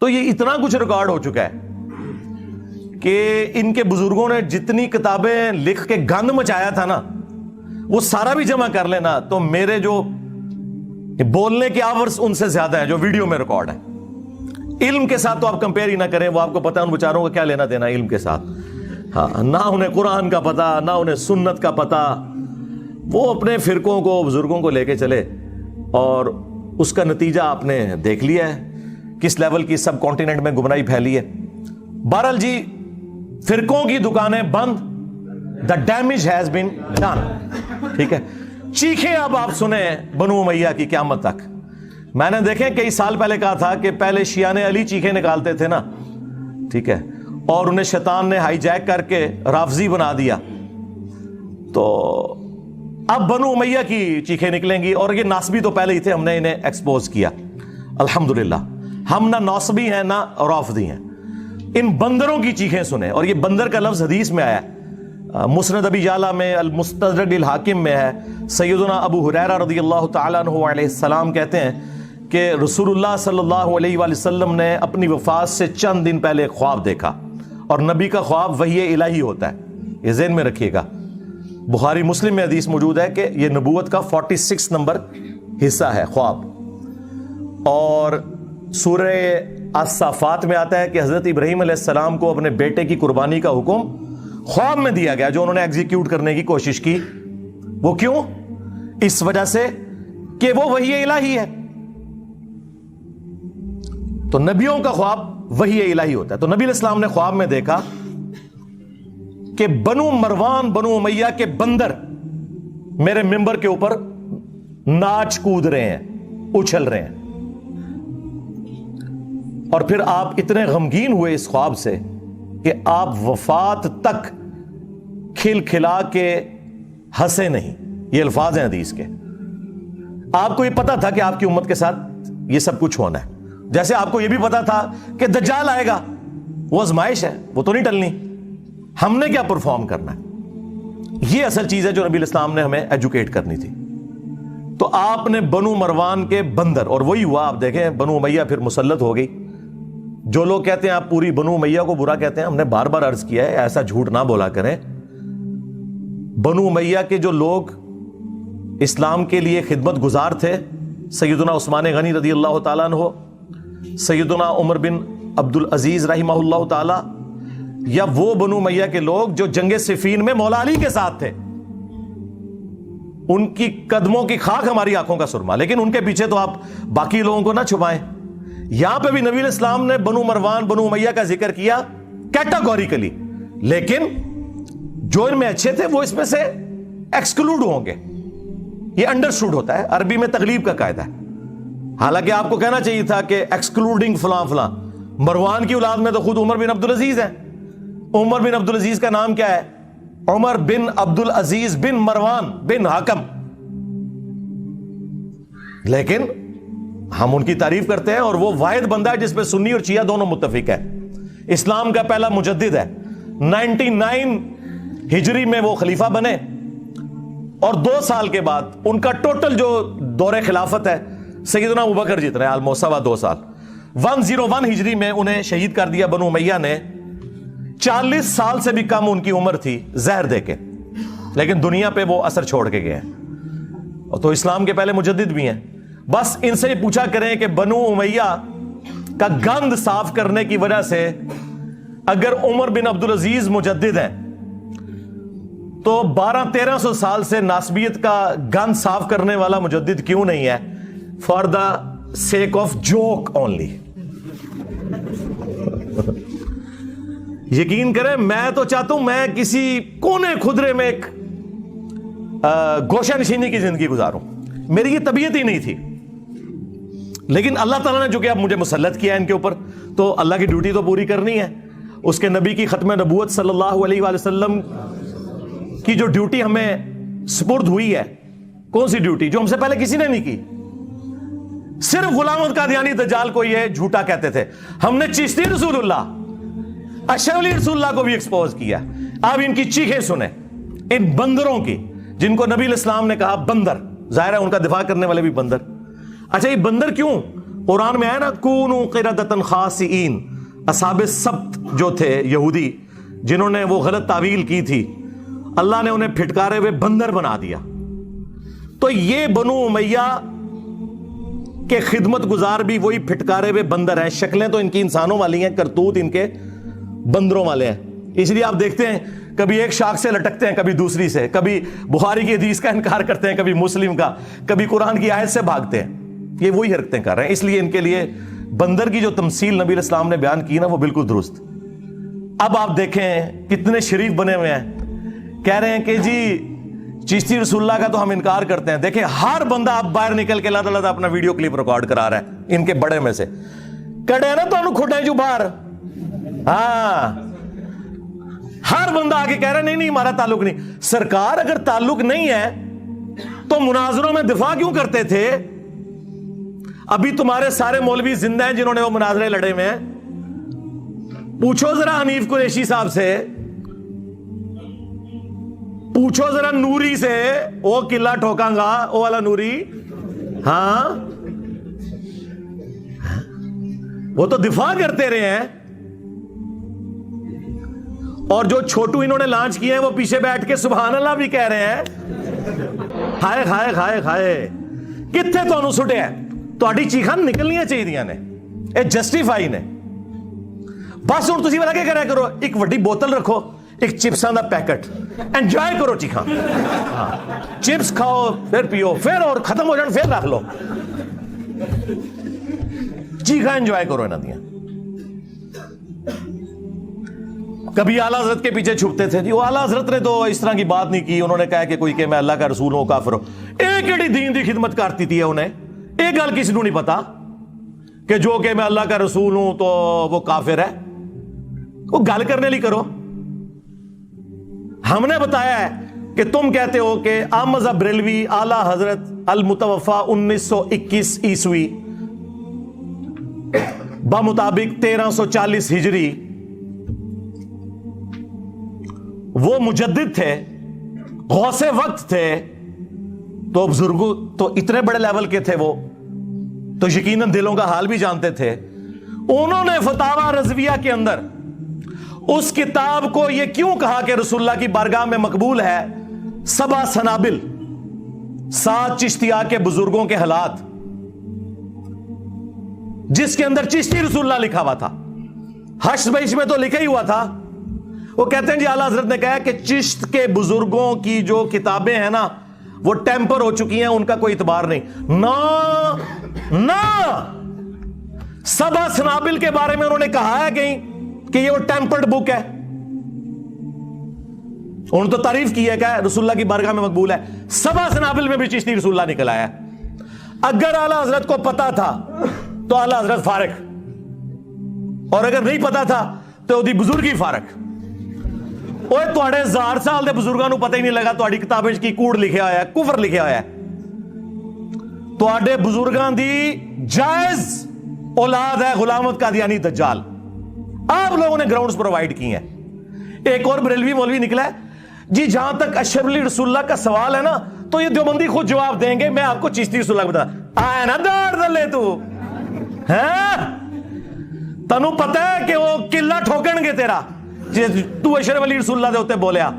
تو یہ اتنا کچھ ریکارڈ ہو چکا ہے کہ ان کے بزرگوں نے جتنی کتابیں لکھ کے گند مچایا تھا نا، وہ سارا بھی جمع کر لینا تو میرے جو بولنے کے آورز ان سے زیادہ ہیں جو ویڈیو میں ریکارڈ ہے. علم کے ساتھ تو آپ کمپیئر ہی نہ کریں، وہ آپ کو پتا ہے ان بیچاروں کو کیا لینا دینا علم کے ساتھ. ہاں، نہ انہیں قرآن کا پتا، نہ انہیں سنت کا پتا. وہ اپنے فرقوں کو، بزرگوں کو لے کے چلے، اور اس کا نتیجہ آپ نے دیکھ لیا ہے کس لیول کی سب کانٹیننٹ میں گمراہی پھیلی ہے. بہرحال جی، فرقوں کی دکانیں بند، the damage has been done. ٹھیک ہے، چیخیں اب آپ سنیں بنو امیہ کی قیامت تک. میں نے دیکھیں کئی سال پہلے کہا تھا کہ پہلے شیعان علی چیخیں نکالتے تھے نا، ٹھیک ہے، اور انہیں شیطان نے ہائی جیک کر کے رافضی بنا دیا، تو اب بنو امیہ کی چیخیں نکلیں گی. اور یہ ناصبی تو پہلے ہی تھے، ہم نے انہیں ایکسپوز کیا الحمدللہ. ہم نہ ناصبی ہیں نہ رافضی ہیں. ان بندروں کی چیخیں سنیں. اور یہ بندر کا لفظ حدیث میں آیا ہے، مسند ابی یعلا میں، المستدرک الحاکم میں ہے. سیدنا ابو ہریرہ رضی اللہ تعالیٰ عنہ علیہ السلام کہتے ہیں کہ رسول اللہ صلی اللہ علیہ وآلہ وسلم نے اپنی وفات سے چند دن پہلے ایک خواب دیکھا، اور نبی کا خواب وحی الہی ہوتا ہے، یہ ذہن میں رکھیے گا. بخاری مسلم میں حدیث موجود ہے کہ یہ نبوت کا 46 نمبر حصہ ہے خواب. اور سورہ الصافات میں آتا ہے کہ حضرت ابراہیم علیہ السلام کو اپنے بیٹے کی قربانی کا حکم خواب میں دیا گیا، جو انہوں نے ایگزیکیوٹ کرنے کی کوشش کی. وہ کیوں؟ اس وجہ سے کہ وہ وحی الہی ہے. تو نبیوں کا خواب وحی الہی ہوتا ہے. تو نبی علیہ السلام نے خواب میں دیکھا کہ بنو مروان، بنو امیہ کے بندر میرے ممبر کے اوپر ناچ کود رہے ہیں، اچھل رہے ہیں. اور پھر آپ اتنے غمگین ہوئے اس خواب سے کہ آپ وفات تک کھل کھلا کے ہنسے نہیں. یہ الفاظ ہیں حدیث کے. آپ کو یہ پتا تھا کہ آپ کی امت کے ساتھ یہ سب کچھ ہونا ہے، جیسے آپ کو یہ بھی پتا تھا کہ دجال آئے گا. وہ آزمائش ہے، وہ تو نہیں ٹلنی. ہم نے کیا پرفارم کرنا ہے؟ یہ اصل چیز ہے جو نبی الاسلام نے ہمیں ایجوکیٹ کرنی تھی. تو آپ نے بنو مروان کے بندر، اور وہی ہوا. آپ دیکھیں بنو امیہ پھر مسلط ہو گئی. جو لوگ کہتے ہیں آپ پوری بنو امیہ کو برا کہتے ہیں، ہم نے بار بار عرض کیا ہے ایسا جھوٹ نہ بولا کریں. بنو امیہ کے جو لوگ اسلام کے لیے خدمت گزار تھے، سیدنا عثمان غنی رضی اللہ تعالیٰ عنہ، سیدنا عمر بن عبد العزیز رحمہ اللہ تعالی، یا وہ بنو امیہ کے لوگ جو جنگ صفین میں مولا علی کے ساتھ تھے، ان کی قدموں کی خاک ہماری آنکھوں کا سرما. لیکن ان کے پیچھے تو آپ باقی لوگوں کو نہ چھپائیں. یہاں پہ بھی نبی علیہ السلام نے بنو مروان، بنو امیہ کا ذکر کیا کیٹاگوریکلی، لیکن جو ان میں اچھے تھے وہ اس میں سے ایکسکلوڈ ہوں گے. یہ انڈرسٹوڈ ہوتا ہے، عربی میں تغلیب کا قاعدہ ہے. حالانکہ آپ کو کہنا چاہیے تھا کہ ایکسکلوڈنگ فلاں فلاں. مروان کی اولاد میں تو خود عمر بن عبد العزیز ہیں. عمر بن عبد العزیز کا نام کیا ہے؟ عمر بن عبد العزیز بن مروان بن حکم. لیکن ہم ان کی تعریف کرتے ہیں، اور وہ واحد بندہ ہے جس پہ سنی اور شیعہ دونوں متفق ہے. اسلام کا پہلا مجدد ہے. 99 ہجری میں وہ خلیفہ بنے، اور 2 سال کے بعد ان کا ٹوٹل جو دور خلافت ہے سیدنا ابوبکر جتنے الموسوا 2 سال. 101 ہجری میں انہیں شہید کر دیا بنو امیہ نے. 40 سال سے بھی کم ان کی عمر تھی زہر دے کے، لیکن دنیا پہ وہ اثر چھوڑ کے گئے ہیں. تو اسلام کے پہلے مجدد بھی ہیں. بس ان سے پوچھا کریں کہ بنو امیہ کا گند صاف کرنے کی وجہ سے اگر عمر بن عبد العزیز مجدد ہیں تو 1200-1300 سال سے ناسبیت کا گند صاف کرنے والا مجدد کیوں نہیں ہے؟ For the sake of joke only. یقین کریں میں تو چاہتا ہوں میں کسی کونے خدرے میں ایک گوشہ نشینی کی زندگی گزاروں. میری یہ طبیعت ہی نہیں تھی، لیکن اللہ تعالیٰ نے جو کہ اب مجھے مسلط کیا ہے ان کے اوپر، تو اللہ کی ڈیوٹی تو پوری کرنی ہے. اس کے نبی کی ختم نبوت صلی اللہ علیہ وآلہ وسلم کی جو ڈیوٹی ہمیں سپرد ہوئی ہے، کون سی ڈیوٹی؟ جو ہم سے پہلے کسی نے نہیں کی. صرف غلام احمد قادیانی دجال کو یہ جھوٹا کہتے تھے. ہم نے چشتی رسول اللہ، اشرف علی رسول اللہ کو بھی ایکسپوز کیا. اب ان کی چیخیں سنیں، ان بندروں کی، جن کو نبی علیہ السلام نے کہا بندر. ظاہر ہے ان کا دفاع کرنے والے بھی بندر. اچھا یہ بندر کیوں؟ قرآن میں ہے نا کونوا قردۃ خاسئین، اصحاب السبت جو تھے یہودی جنہوں نے وہ غلط تعویل کی تھی، اللہ نے انہیں پھٹکارے ہوئے بندر بنا دیا. تو یہ بنو امیہ کے خدمت گزار بھی وہی پھٹکارے ہوئے بندر ہیں. شکلیں تو ان کی انسانوں والی ہیں، کرتوت ان کے بندروں والے ہیں. اس لیے آپ دیکھتے ہیں کبھی ایک شاخ سے لٹکتے ہیں، کبھی دوسری سے، کبھی بخاری کی حدیث کا انکار کرتے ہیں، کبھی مسلم کا، کبھی قرآن کی آیت سے بھاگتے ہیں. یہ وہی حرکتیں کر رہے ہیں. اس لیے ان کے لیے بندر کی جو تمثیل نبی علیہ السلام نے بیان کی نا، وہ بالکل درست. اب آپ دیکھیں کتنے شریف بنے ہوئے ہیں، کہہ رہے ہیں کہ جی چشتی رسول اللہ کا تو ہم انکار کرتے ہیں. دیکھیں ہر بندہ اب باہر نکل کے اللہ تعالیٰ اپنا ویڈیو کلپ ریکارڈ کرا رہا ہے ان کے بڑے میں سے. کڑے نا تو کھٹے جو باہر، ہاں ہر بندہ آگے کہہ رہا ہے نہیں ہمارا تعلق نہیں. سرکار اگر تعلق نہیں ہے تو مناظروں میں دفاع کیوں کرتے تھے؟ ابھی تمہارے سارے مولوی زندہ ہیں جنہوں نے وہ مناظرے لڑے ہوئے ہیں. پوچھو ذرا حنیف قریشی صاحب سے، پوچھو ذرا نوری سے، وہ قلعہ ٹھوکاں گا وہ والا نوری، ہاں وہ تو دفاع کرتے رہے ہیں. اور جو چھوٹو انہوں نے لانچ کیے ہیں وہ پیچھے بیٹھ کے سبحان اللہ بھی کہہ رہے ہیں. ہائے ہائے ہائے ہائے کتنے تو سٹے ہیں، تہاڈی چیخاں نکلنیاں چاہیے نے، اے جسٹیفائی نے. بس ہوں تسی والا کیا کریا کرو، ایک وڈی بوتل رکھو، ایک چپساں دا پیکٹ، انجوائے کرو چیخاں. چپس کھاؤ پھر پیو، پھر اور ختم ہو جان پھر رکھ لو، چیخاں انجوائے کرو انہاں دیاں. کبھی اعلیٰ حضرت کے پیچھے چھپتے تھے جی وہ اعلیٰ حضرت نے تو اس طرح کی بات نہیں کی، انہوں نے کہا کہ کوئی کہ میں اللہ کا رسول ہوں کافر ہو. ایک ایڈی دین دی خدمت کرتی تھی انہیں، ایک گل کسی کو نہیں پتا کہ جو کہ میں اللہ کا رسول ہوں تو وہ کافر ہے. وہ گل کرنے لی کرو. ہم نے بتایا ہے کہ تم کہتے ہو کہ احمد بریلوی اعلیٰ حضرت المتوفا 1921 عیسوی بمطابق 1340 ہجری وہ مجدد تھے، غوث وقت تھے. تو بزرگوں تو اتنے بڑے لیول کے تھے، وہ تو یقیناً دلوں کا حال بھی جانتے تھے. انہوں نے فتاوی رضویہ کے اندر اس کتاب کو یہ کیوں کہا کہ رسول اللہ کی بارگاہ میں مقبول ہے، 7 سنابل 7 چشتیہ کے بزرگوں کے حالات، جس کے اندر چشتی رسول اللہ لکھا ہوا تھا. حشر بیش میں تو لکھا ہی ہوا تھا. وہ کہتے ہیں جی اعلیٰ حضرت نے کہا کہ چشت کے بزرگوں کی جو کتابیں ہیں نا وہ ٹیمپر ہو چکی ہیں، ان کا کوئی اعتبار نہیں. نا 7 سنابل کے بارے میں انہوں نے کہا ہے کہیں کہ یہ وہ ٹیمپرڈ بک ہے؟ انہوں نے تو تعریف کی ہے کہ رسول اللہ کی بارگاہ میں مقبول ہے. 7 سنابل میں بھی چشتی رسول اللہ نکل آیا. اگر اعلیٰ حضرت کو پتا تھا تو اعلیٰ حضرت فارغ، اور اگر نہیں پتا تھا تو دی بزرگی فارغ. اوے تواڈے 1000 سال دے بزرگاں نوں پتہ ہی نہیں لگا تواڈی کتابیں کی کوڑ لکھیا ہوا ہے، کفر لکھیا ہوا ہے. تواڈے بزرگاں دی جائز اولاد ہے غلام احمد قادیانی دجال. آپ لوگوں نے گراؤنڈز پرووائڈ کی ہیں. ایک اور بریلوی مولوی نکلا ہے جی جہاں تک اشرف علی رسول اللہ کا سوال ہے نا تو یہ دیوبندی خود جواب دیں گے، میں آپ کو چشتی رسول اللہ بتا آیا نا داڑ دلے تو تنو پتہ ہے کہ وہ قلعہ ٹھوکن گے تیرا تو اشرف علی رسول اللہ دے ہوتے بولیا.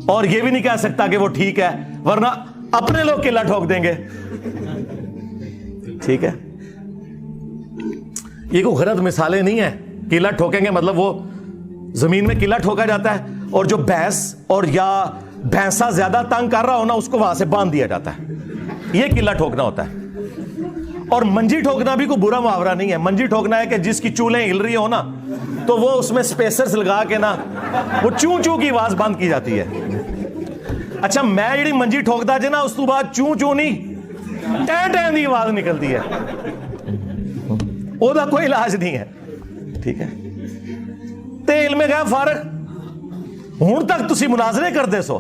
اور یہ بھی نہیں کہہ سکتا کہ وہ ٹھیک ہے ورنہ اپنے لوگ قلعہ ٹھوک دیں گے. ٹھیک ہے، یہ کوئی غلط مثالیں نہیں ہیں. قلعہ ٹھوکیں گے مطلب وہ زمین میں قلعہ ٹھوکا جاتا ہے، اور جو بھینس اور یا بھینسا زیادہ تنگ کر رہا ہو نا اس کو وہاں سے باندھ دیا جاتا ہے، یہ قلعہ ٹھوکنا ہوتا ہے. اور منجی ٹھوکنا بھی کوئی برا محاورہ نہیں ہے. منجی ٹھوکنا ہے کہ جس کی چولیں ہل رہی ہو نا تو وہ اس میں سپیسرز لگا کے نا وہ چوں چوں کی آواز بند کی جاتی ہے. اچھا میں جڑی منجی ٹھوکدا جے نا اس تو بعد چوں چوں نہیں ٹین ٹین دی آواز نکلتی ہے، وہ دا کوئی علاج نہیں ہے. ٹھیک ہے، تے علم غیب فارغ. ہن تک تسی مناظرے کرتے سو،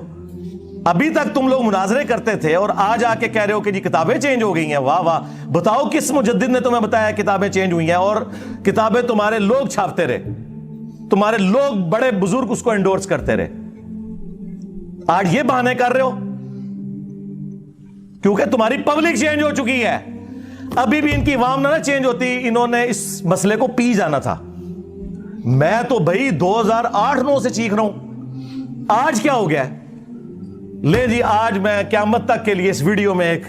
ابھی تک تم لوگ مناظرے کرتے تھے اور آج آ کے کہہ رہے ہو کہ جی کتابیں چینج ہو گئی ہیں. واہ واہ، بتاؤ کس مجدد نے تمہیں بتایا کتابیں چینج ہوئی ہیں؟ اور کتابیں تمہارے لوگ چھاپتے رہے، تمہارے لوگ بڑے بزرگ اس کو انڈورس کرتے رہے. آج یہ بہانے کر رہے ہو کیونکہ تمہاری پبلک چینج ہو چکی ہے. ابھی بھی ان کی عوام نہ چینج ہوتی، انہوں نے اس مسئلے کو پی جانا تھا۔ میں تو بھائی 2008-9 سے چیخ رہا ہوں، آج کیا ہو گیا ہے؟ لے جی، آج میں قیامت تک کے لیے اس ویڈیو میں ایک